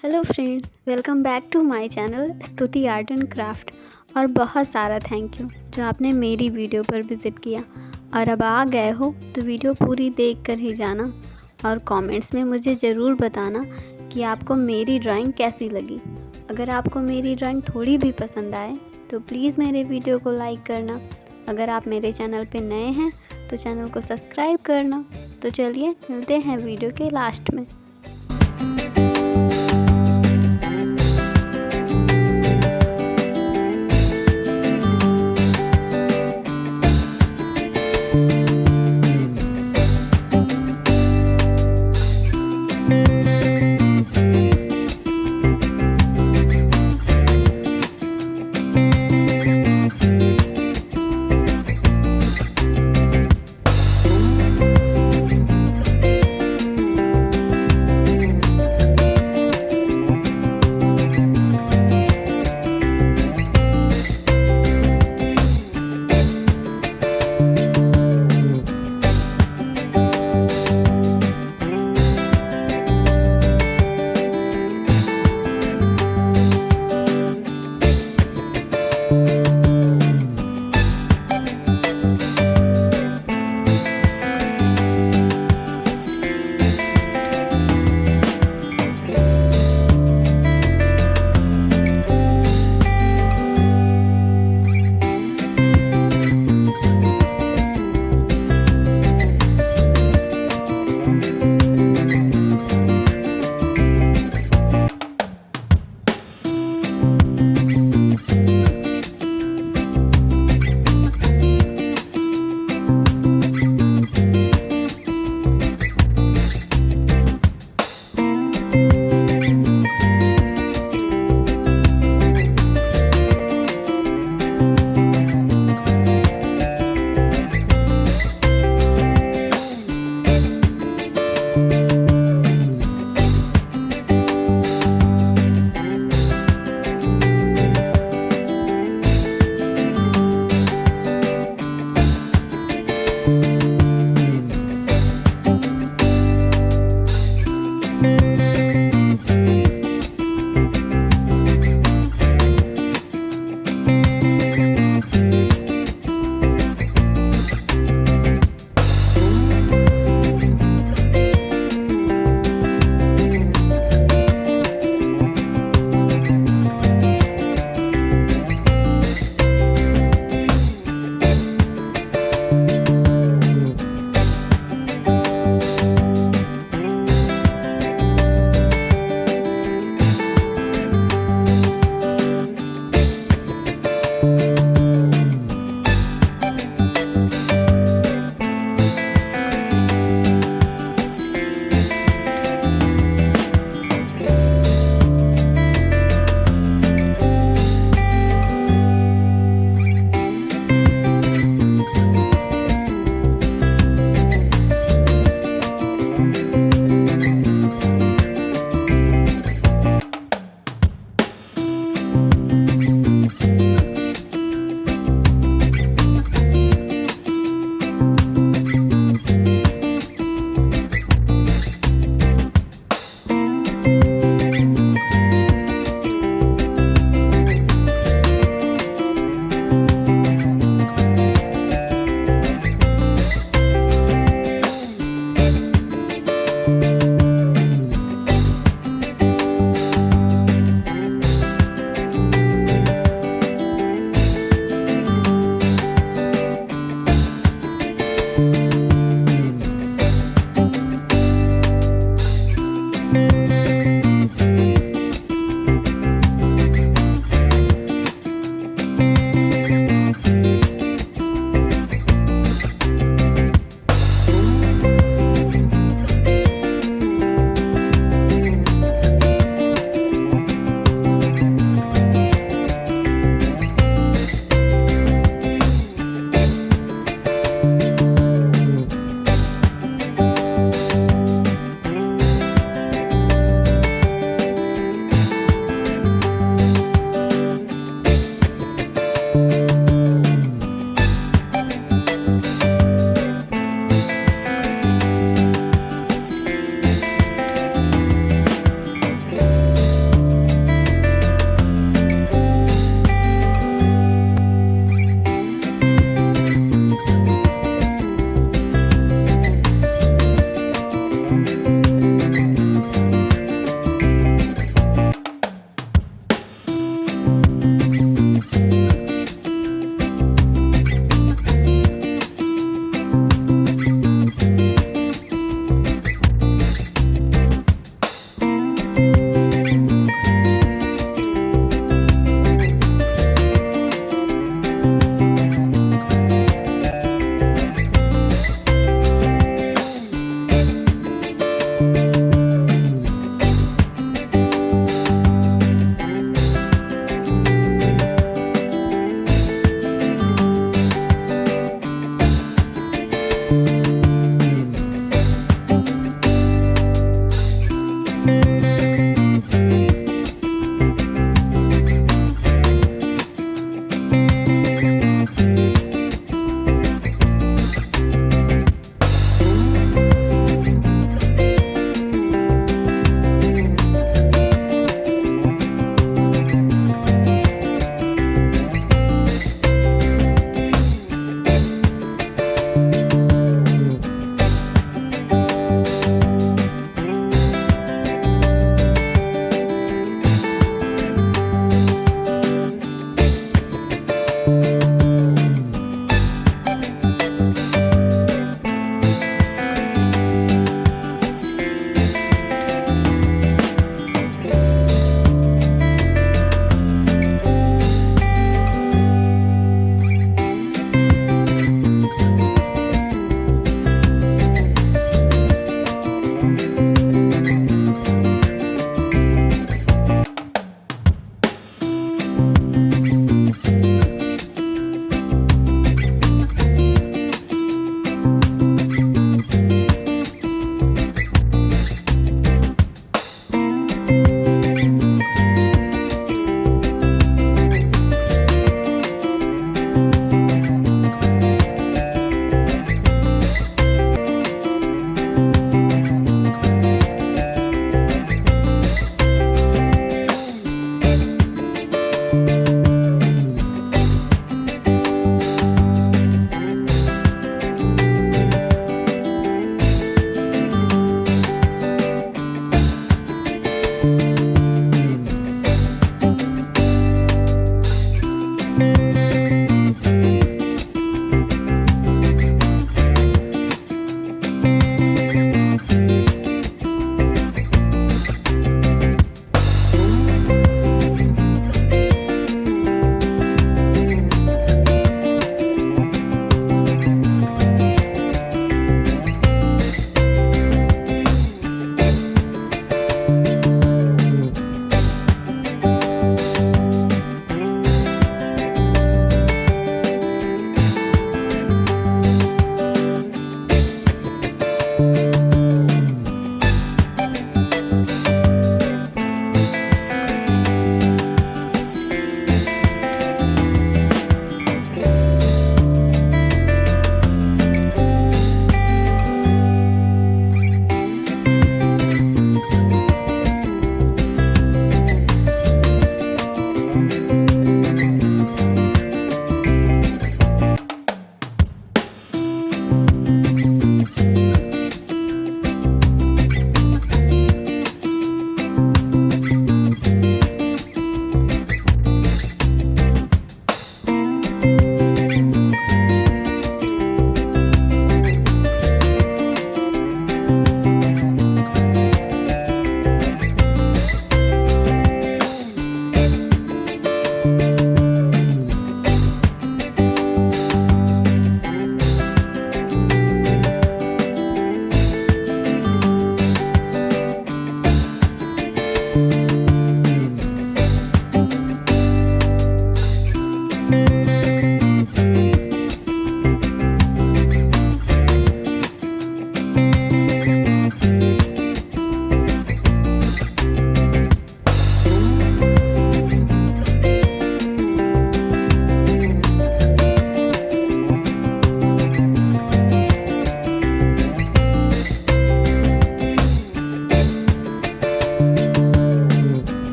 Hello friends, welcome back to my channel Stuti art and craft. और बहुत सारा thank you जो आपने मेरी वीडियो पर विज़िट किया। और अब आ गए हो तो वीडियो पूरी देख कर ही जाना और कमेंट्स में मुझे ज़रूर बताना कि आपको मेरी ड्राइंग कैसी लगी। अगर आपको मेरी ड्राइंग थोड़ी भी पसंद आए तो प्लीज़ मेरे वीडियो को लाइक करना। अगर आप मेरे चैनल पे नए हैं तो चैनल को सब्सक्राइब करना। तो चलिए मिलते हैं वीडियो के लास्ट में।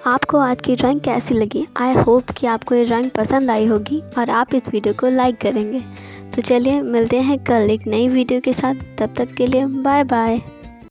आपको आज की ड्राइंग कैसी लगी? आई होप कि आपको ये ड्राइंग पसंद आई होगी और आप इस वीडियो को लाइक करेंगे। तो चलिए मिलते हैं कल एक नई वीडियो के साथ। तब तक के लिए बाय बाय।